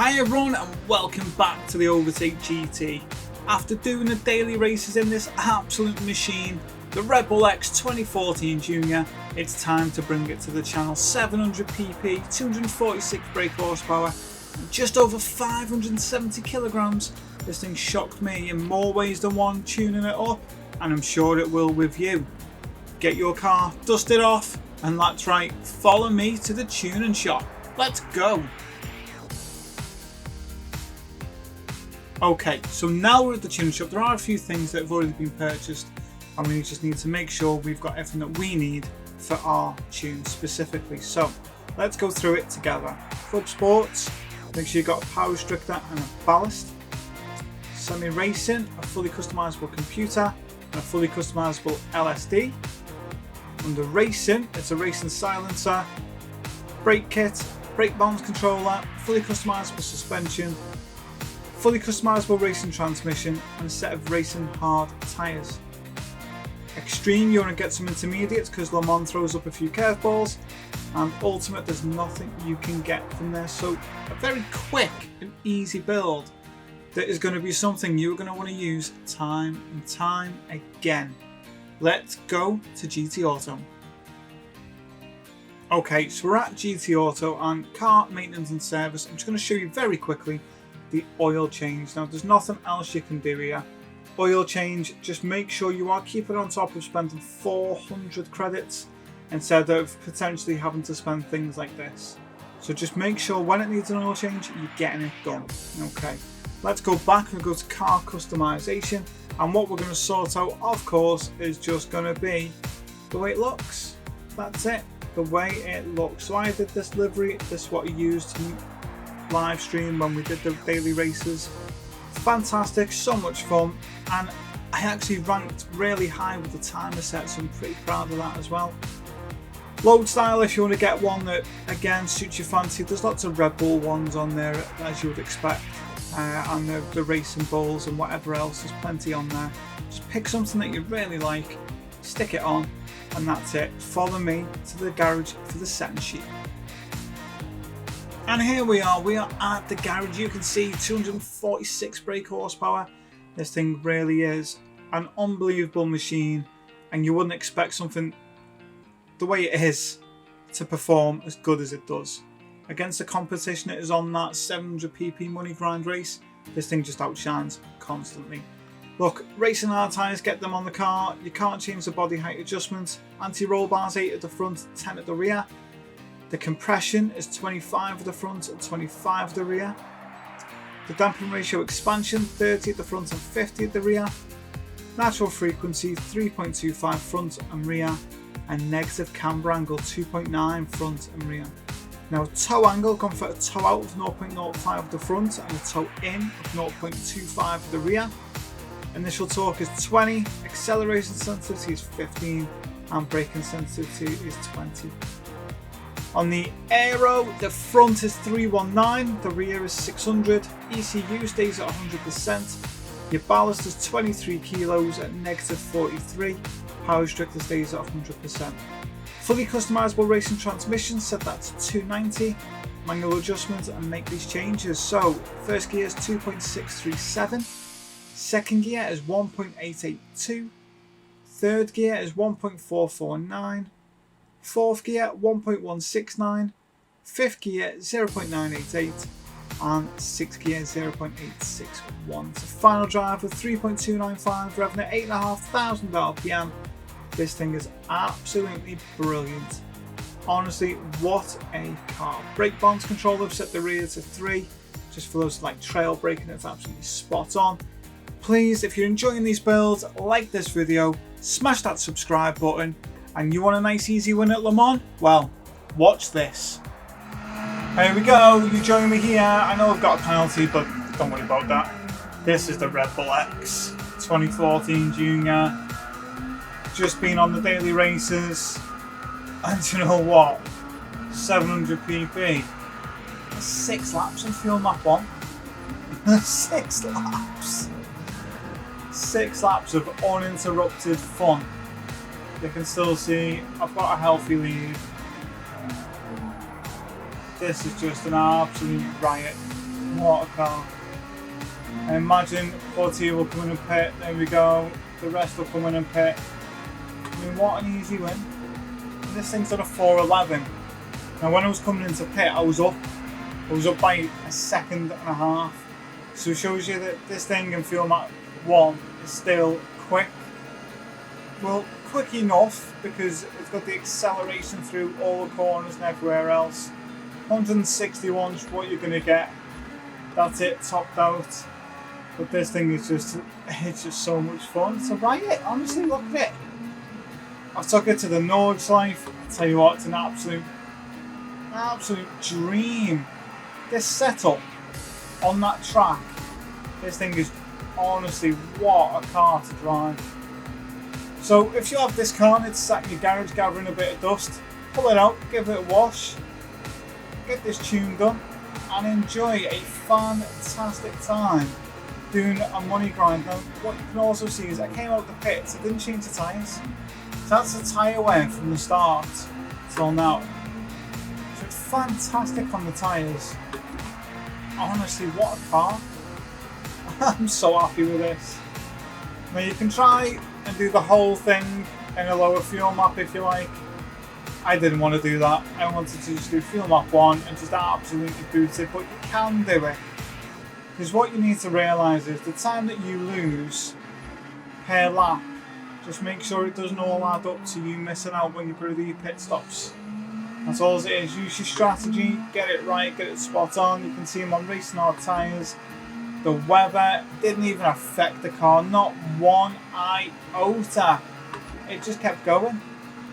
Hi everyone and welcome back to the Overtake GT. After doing the daily races in this absolute machine, the RedBull X2014 Junior, it's time to bring it to the channel. 700 pp, 246 brake horsepower, and just over 570 kilograms. This thing shocked me in more ways than one tuning it up, and I'm sure it will with you. Get your car dusted off, and that's right, follow me to the tuning shop. Let's go! Okay, so now we're at the tuning shop. There are a few things that have already been purchased, and we just need to make sure we've got everything that we need for our tune specifically. So let's go through it together. Club Sports, make sure you've got a power restrictor and a ballast. Semi-racing, a fully customizable computer and a fully customizable LSD. Under racing, it's a racing silencer, brake kit, brake balance controller, fully customizable suspension, fully customizable racing transmission, and a set of racing hard tyres. Extreme, you want to get some intermediates because LeMans throws up a few curveballs, and Ultimate, there's nothing you can get from there. So a very quick and easy build that is going to be something you're going to want to use time and time again. Let's go to GT Auto. Okay, so we're at GT Auto and car maintenance and service. I'm just going to show you very quickly the oil change. Now there's nothing else you can do here. Oil change, just make sure you are keeping on top of spending 400 credits instead of potentially having to spend things like this. So just make sure when it needs an oil change, you're getting it done. Okay, let's go back and go to car customization, and what we're going to sort out, of course, is just going to be the way it looks. That's it, the way it looks. So I did this livery, this is what I used to live stream when we did the daily races. Fantastic, so much fun, and I actually ranked really high with the timer set, so I'm pretty proud of that as well. Load style, if you want to get one that again suits your fancy, there's lots of Red Bull ones on there as you would expect, and the racing balls and whatever else, there's plenty on there. Just pick something that you really like, stick it on, and that's it. Follow me to the garage for the setting sheet. And here we are at the garage. You can see 246 brake horsepower. This thing really is an unbelievable machine, and you wouldn't expect something the way it is to perform as good as it does. Against the competition it is on, that 700 pp money grind race, this thing just outshines constantly. Look, racing hard tyres, get them on the car. You can't change the body height adjustments. Anti-roll bars 8 at the front, 10 at the rear. The compression is 25 at the front and 25 at the rear. The damping ratio expansion, 30 at the front and 50 at the rear. Natural frequency, 3.25 front and rear. And negative camber angle, 2.9 front and rear. Now toe angle, going for a toe out of 0.05 at the front and a toe in of 0.25 at the rear. Initial torque is 20, acceleration sensitivity is 15, and braking sensitivity is 20. On the aero, the front is 319, the rear is 600, ECU stays at 100%, your ballast is 23 kilos at negative 43, power restrictor stays at 100%. Fully customizable racing transmission, set that to 290, manual adjustments and make these changes. So first gear is 2.637, second gear is 1.882, third gear is 1.449, fourth gear 1.169, fifth gear 0.988, and sixth gear 0.861. So final drive with 3.295, revving at 8,500 RPM. This thing is absolutely brilliant. Honestly, what a car. Brake balance control, I've set the rear to 3, just for those like trail braking, it's absolutely spot on. Please, if you're enjoying these builds, like this video, smash that subscribe button. And you want a nice easy win at Le Mans? Well, watch this. Here we go, you join me here. I know I've got a penalty, but don't worry about that. This is the RedBull X2014 Junior. Just been on the daily races. And you know what? 700 pp. 6 laps on fuel map 1. 6 laps. 6 laps of uninterrupted fun. You can still see I've got a healthy lead. This is just an absolute riot. What a car. I imagine 40 will come in and pit, there we go, the rest will come in and pit. I mean, what an easy win. And this thing's on a 411. Now when I was coming into pit, I was up by a second and a half. So it shows you that this thing in fuel map 1 is still quick. Well, quick enough because it's got the acceleration through all the corners and everywhere else. 161 is what you're going to get. That's it, topped out. But this thing is it's just so much fun to ride it. Honestly, look at it. I took it to the Nordschleife. I tell you what, it's an absolute dream. This setup on that track, this thing is honestly what a car to drive. So if you have this car and it's sat in your garage gathering a bit of dust, pull it out, give it a wash, get this tune done, and enjoy a fantastic time doing a money grind. Now what you can also see is I came out the pits, I didn't change the tyres. So that's the tyre wear from the start till now. So it's fantastic on the tyres. Honestly, what a car. I'm so happy with this. Now you can try and do the whole thing in a lower fuel map if you like. I didn't want to do that. I wanted to just do fuel map 1 and just absolutely boot it, but you can do it. Because what you need to realise is the time that you lose per lap, just make sure it doesn't all add up to you missing out when you do your pit stops. That's all it is. Use your strategy, get it right, get it spot on. You can see them on racing hard tyres. The weather didn't even affect the car, not one iota. It just kept going.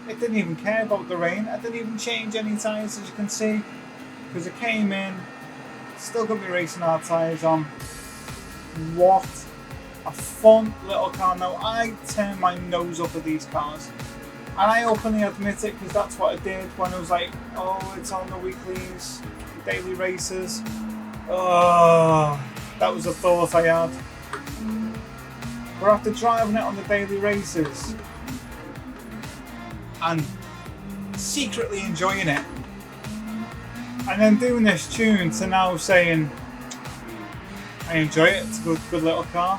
It didn't even care about the rain. I didn't even change any tyres, as you can see, because it came in, still got my racing hard tyres on. What a fun little car. Now I turn my nose up at these cars, and I openly admit it because that's what I did when I was like, oh, it's on the weeklies, daily races. Oh, that was a thought I had. But after driving it on the daily races and secretly enjoying it, and then doing this tune to now saying I enjoy it, it's a good little car.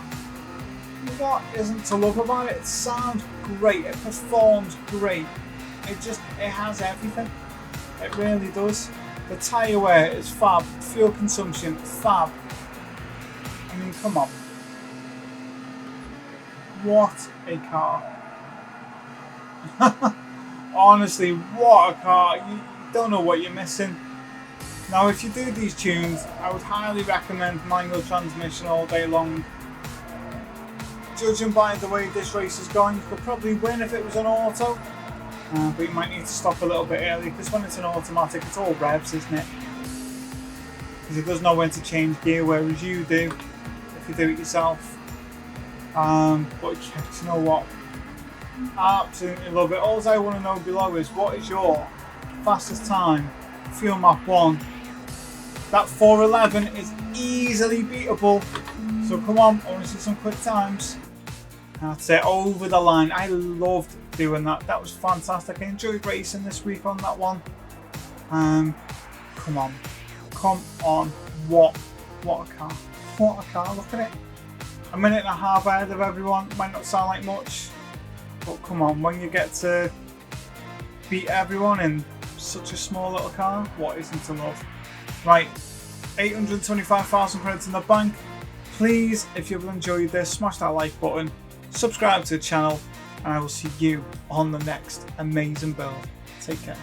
What isn't to love about it? It sounds great, it performs great, it has everything. It really does. The tyre wear is fab, fuel consumption fab. I mean, come on. What a car. Honestly, what a car. You don't know what you're missing. Now if you do these tunes, I would highly recommend manual transmission all day long. Judging by the way this race is going, you could probably win if it was an auto, but you might need to stop a little bit early because when it's an automatic it's all revs, isn't it? Because it does know when to change gear, whereas you do if you do it yourself. But you know what? I absolutely love it. All I want to know below is what is your fastest time fuel map 1? That 411 is easily beatable, so come on, I want to see some quick times. That's it, over the line. I loved doing that. That was fantastic. I enjoyed racing this week on that one. Come on, what a car, what a car. Look at it. A minute and a half ahead of everyone. Might not sound like much, but come on, when you get to beat everyone in such a small little car, what isn't to love? Right, 825,000 credits in the bank. Please, if you've enjoyed this, smash that like button, subscribe to the channel, and I will see you on the next amazing build. Take care.